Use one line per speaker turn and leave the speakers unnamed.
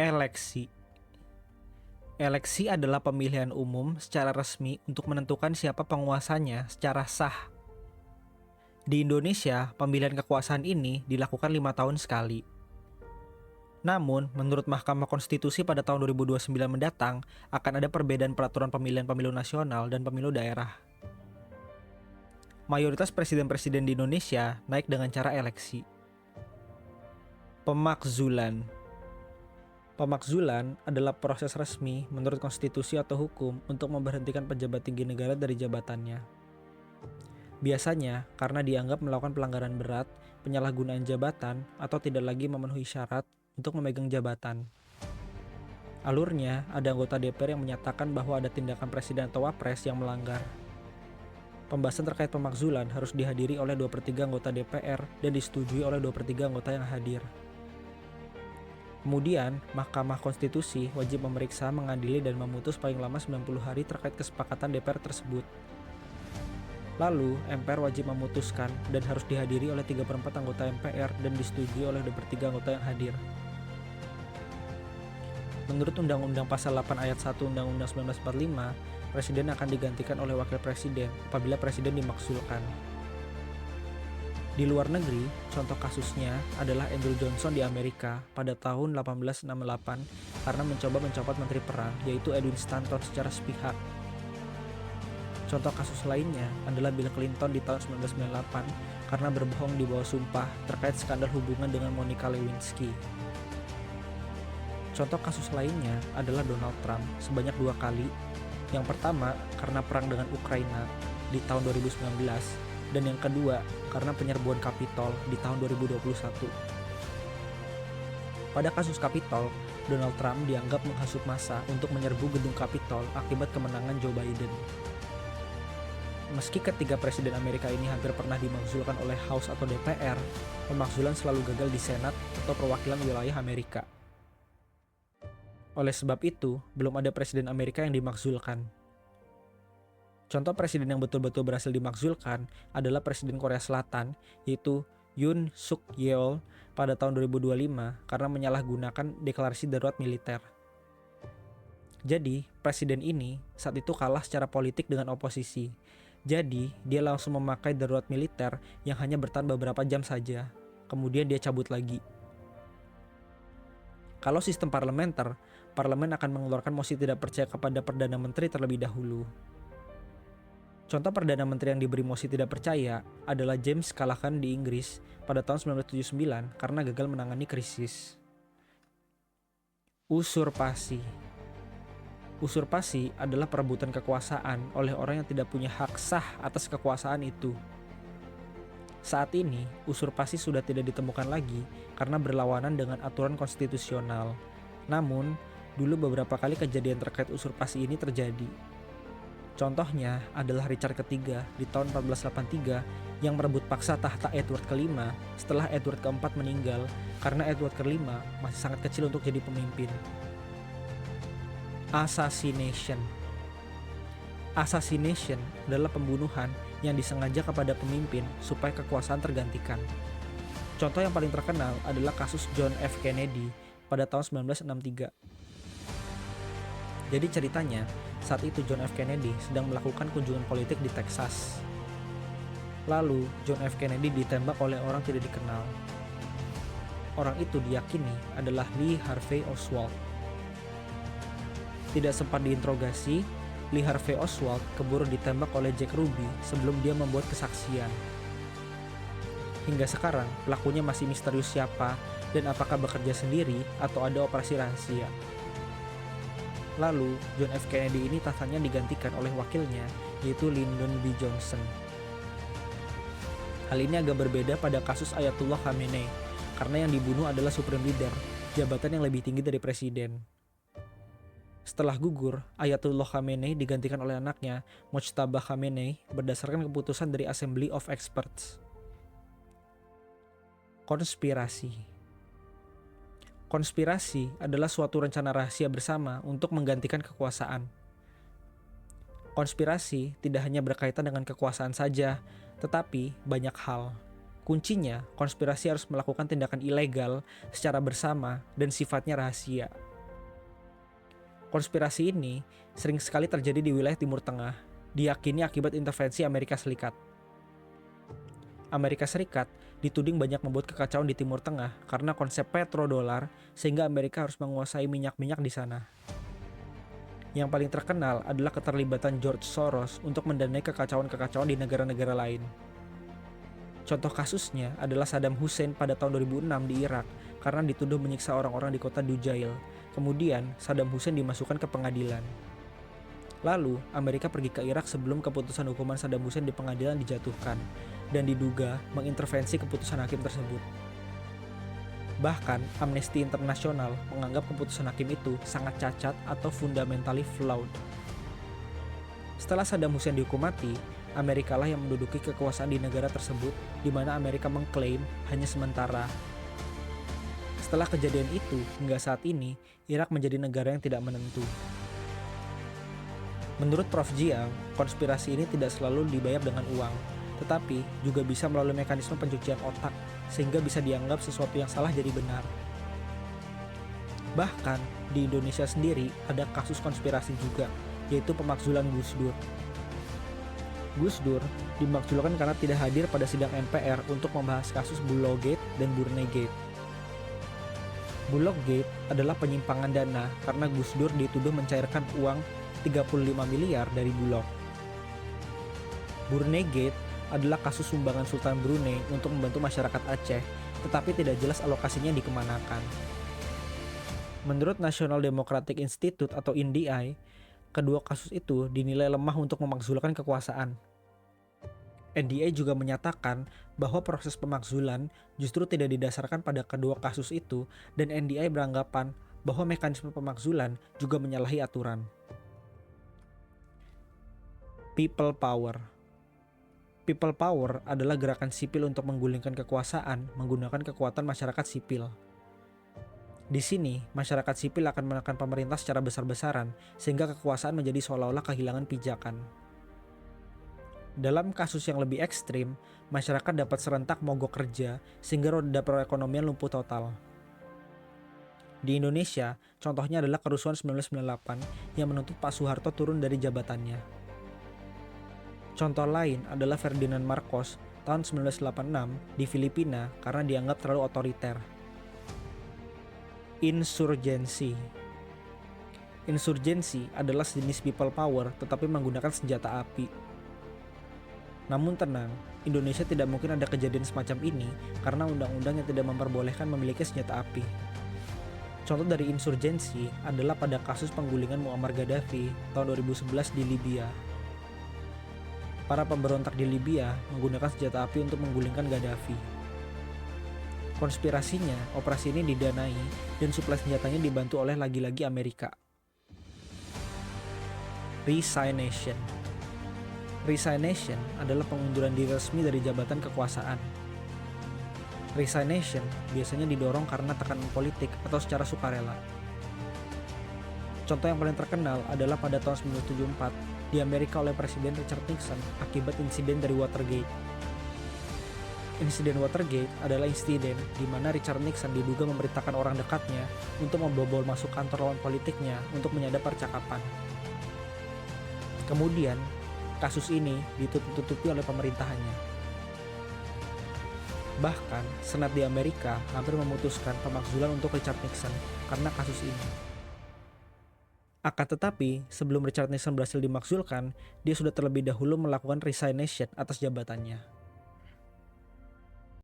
Eleksi. Eleksi adalah pemilihan umum secara resmi untuk menentukan siapa penguasanya secara sah. Di Indonesia, pemilihan kekuasaan ini dilakukan 5 tahun sekali. Namun, menurut Mahkamah Konstitusi pada tahun 2029 mendatang, akan ada perbedaan peraturan pemilihan pemilu nasional dan pemilu daerah. Mayoritas presiden-presiden di Indonesia naik dengan cara eleksi. Pemakzulan. Pemakzulan adalah proses resmi menurut konstitusi atau hukum untuk memberhentikan pejabat tinggi negara dari jabatannya. Biasanya karena dianggap melakukan pelanggaran berat, penyalahgunaan jabatan, atau tidak lagi memenuhi syarat untuk memegang jabatan. Alurnya, ada anggota DPR yang menyatakan bahwa ada tindakan presiden atau wapres yang melanggar. Pembahasan terkait pemakzulan harus dihadiri oleh 2/3 anggota DPR dan disetujui oleh 2/3 anggota yang hadir. Kemudian, Mahkamah Konstitusi wajib memeriksa, mengadili, dan memutus paling lama 90 hari terkait kesepakatan DPR tersebut. Lalu, MPR wajib memutuskan dan harus dihadiri oleh 3/4 anggota MPR dan disetujui oleh 2/3 anggota yang hadir. Menurut Undang-Undang Pasal 8 Ayat 1 Undang-Undang 1945, Presiden akan digantikan oleh Wakil Presiden apabila Presiden dimakzulkan. Di luar negeri, contoh kasusnya adalah Andrew Johnson di Amerika pada tahun 1868 karena mencoba mencopot Menteri Perang, yaitu Edwin Stanton secara sepihak. Contoh kasus lainnya adalah Bill Clinton di tahun 1998 karena berbohong di bawah sumpah terkait skandal hubungan dengan Monica Lewinsky. Contoh kasus lainnya adalah Donald Trump sebanyak 2 kali. Yang pertama karena perang dengan Ukraina di tahun 2019 dan yang kedua karena penyerbuan Kapitol di tahun 2021. Pada kasus Kapitol, Donald Trump dianggap menghasut massa untuk menyerbu gedung Kapitol akibat kemenangan Joe Biden. Meski ketiga presiden Amerika ini hampir pernah dimakzulkan oleh House atau DPR, pemakzulan selalu gagal di Senat atau perwakilan wilayah Amerika. Oleh sebab itu, belum ada presiden Amerika yang dimakzulkan. Contoh presiden yang betul-betul berhasil dimakzulkan adalah Presiden Korea Selatan, yaitu Yoon Suk Yeol pada tahun 2025 karena menyalahgunakan deklarasi darurat militer. Jadi, presiden ini saat itu kalah secara politik dengan oposisi. Jadi, dia langsung memakai darurat militer yang hanya bertahan beberapa jam saja. Kemudian dia cabut lagi. Kalau sistem parlementer, parlemen akan mengeluarkan mosi tidak percaya kepada Perdana Menteri terlebih dahulu. Contoh Perdana Menteri yang diberi mosi tidak percaya adalah James Callaghan di Inggris pada tahun 1979 karena gagal menangani krisis. Usurpasi. Usurpasi adalah perebutan kekuasaan oleh orang yang tidak punya hak sah atas kekuasaan itu. Saat ini, usurpasi sudah tidak ditemukan lagi karena berlawanan dengan aturan konstitusional. Namun, dulu beberapa kali kejadian terkait usurpasi ini terjadi. Contohnya adalah Richard III di tahun 1483 yang merebut paksa tahta Edward kelima setelah Edward keempat meninggal karena Edward kelima masih sangat kecil untuk jadi pemimpin. Assassination. Assassination adalah pembunuhan yang disengaja kepada pemimpin supaya kekuasaan tergantikan. Contoh yang paling terkenal adalah kasus John F. Kennedy pada tahun 1963. Jadi ceritanya, saat itu John F. Kennedy sedang melakukan kunjungan politik di Texas. Lalu, John F. Kennedy ditembak oleh orang tidak dikenal. Orang itu diyakini adalah Lee Harvey Oswald. Tidak sempat diinterogasi, Lee Harvey Oswald keburu ditembak oleh Jack Ruby sebelum dia membuat kesaksian. Hingga sekarang, pelakunya masih misterius siapa dan apakah bekerja sendiri atau ada operasi rahasia. Lalu, John F. Kennedy ini tahtanya digantikan oleh wakilnya, yaitu Lyndon B. Johnson. Hal ini agak berbeda pada kasus Ayatullah Khamenei, karena yang dibunuh adalah Supreme Leader, jabatan yang lebih tinggi dari presiden. Setelah gugur, Ayatullah Khamenei digantikan oleh anaknya, Mojtaba Khamenei, berdasarkan keputusan dari Assembly of Experts. Konspirasi. Konspirasi adalah suatu rencana rahasia bersama untuk menggantikan kekuasaan. Konspirasi tidak hanya berkaitan dengan kekuasaan saja, tetapi banyak hal. Kuncinya, konspirasi harus melakukan tindakan ilegal secara bersama dan sifatnya rahasia. Konspirasi ini sering sekali terjadi di wilayah Timur Tengah, diyakini akibat intervensi Amerika Serikat. Amerika Serikat dituding banyak membuat kekacauan di Timur Tengah karena konsep petrodolar, sehingga Amerika harus menguasai minyak-minyak di sana. Yang paling terkenal adalah keterlibatan George Soros untuk mendanai kekacauan-kekacauan di negara-negara lain. Contoh kasusnya adalah Saddam Hussein pada tahun 2006 di Irak karena dituduh menyiksa orang-orang di kota Dujail. Kemudian, Saddam Hussein dimasukkan ke pengadilan. Lalu, Amerika pergi ke Irak sebelum keputusan hukuman Saddam Hussein di pengadilan dijatuhkan, dan diduga mengintervensi keputusan hakim tersebut. Bahkan, Amnesty International menganggap keputusan hakim itu sangat cacat atau fundamentally flawed. Setelah Saddam Hussein dihukum mati, Amerika lah yang menduduki kekuasaan di negara tersebut, di mana Amerika mengklaim hanya sementara. Setelah kejadian itu, hingga saat ini, Irak menjadi negara yang tidak menentu. Menurut Prof. Jiang, konspirasi ini tidak selalu dibayar dengan uang, tetapi juga bisa melalui mekanisme pencucian otak, sehingga bisa dianggap sesuatu yang salah jadi benar. Bahkan, di Indonesia sendiri ada kasus konspirasi juga, yaitu pemakzulan Gus Dur. Gus Dur dimakzulkan karena tidak hadir pada sidang MPR untuk membahas kasus Bulog Gate dan Burne Gate. Bulog Gate adalah penyimpangan dana karena Gus Dur dituduh mencairkan uang 35 miliar dari Bulog. Burne Gate adalah kasus sumbangan Sultan Brunei untuk membantu masyarakat Aceh, tetapi tidak jelas alokasinya dikemanakan. Menurut National Democratic Institute atau NDI, kedua kasus itu dinilai lemah untuk memakzulkan kekuasaan. NDI juga menyatakan bahwa proses pemakzulan justru tidak didasarkan pada kedua kasus itu, dan NDI beranggapan bahwa mekanisme pemakzulan juga menyalahi aturan. People Power. People Power adalah gerakan sipil untuk menggulingkan kekuasaan menggunakan kekuatan masyarakat sipil. Di sini, masyarakat sipil akan menekan pemerintah secara besar-besaran sehingga kekuasaan menjadi seolah-olah kehilangan pijakan. Dalam kasus yang lebih ekstrim, masyarakat dapat serentak mogok kerja sehingga roda perekonomian lumpuh total. Di Indonesia, contohnya adalah kerusuhan 1998 yang menuntut Pak Soeharto turun dari jabatannya. Contoh lain adalah Ferdinand Marcos tahun 1986 di Filipina karena dianggap terlalu otoriter. Insurgensi. Insurgensi adalah sejenis people power tetapi menggunakan senjata api. Namun tenang, Indonesia tidak mungkin ada kejadian semacam ini karena undang-undang yang tidak memperbolehkan memiliki senjata api. Contoh dari insurgensi adalah pada kasus penggulingan Muammar Gaddafi tahun 2011 di Libya. Para pemberontak di Libya menggunakan senjata api untuk menggulingkan Gaddafi. Konspirasinya, operasi ini didanai dan suplai senjatanya dibantu oleh lagi-lagi Amerika. Resignation. Resignation adalah pengunduran diri resmi dari jabatan kekuasaan. Resignation biasanya didorong karena tekanan politik atau secara sukarela. Contoh yang paling terkenal adalah pada tahun 1974 di Amerika oleh Presiden Richard Nixon akibat insiden dari Watergate. Insiden Watergate adalah insiden di mana Richard Nixon diduga memerintahkan orang dekatnya untuk membobol masuk kantor lawan politiknya untuk menyadap percakapan. Kemudian, kasus ini ditutup-tutupi oleh pemerintahannya. Bahkan, Senat di Amerika hampir memutuskan pemakzulan untuk Richard Nixon karena kasus ini. Akan tetapi, sebelum Richard Nixon berhasil dimakzulkan, dia sudah terlebih dahulu melakukan resignation atas jabatannya.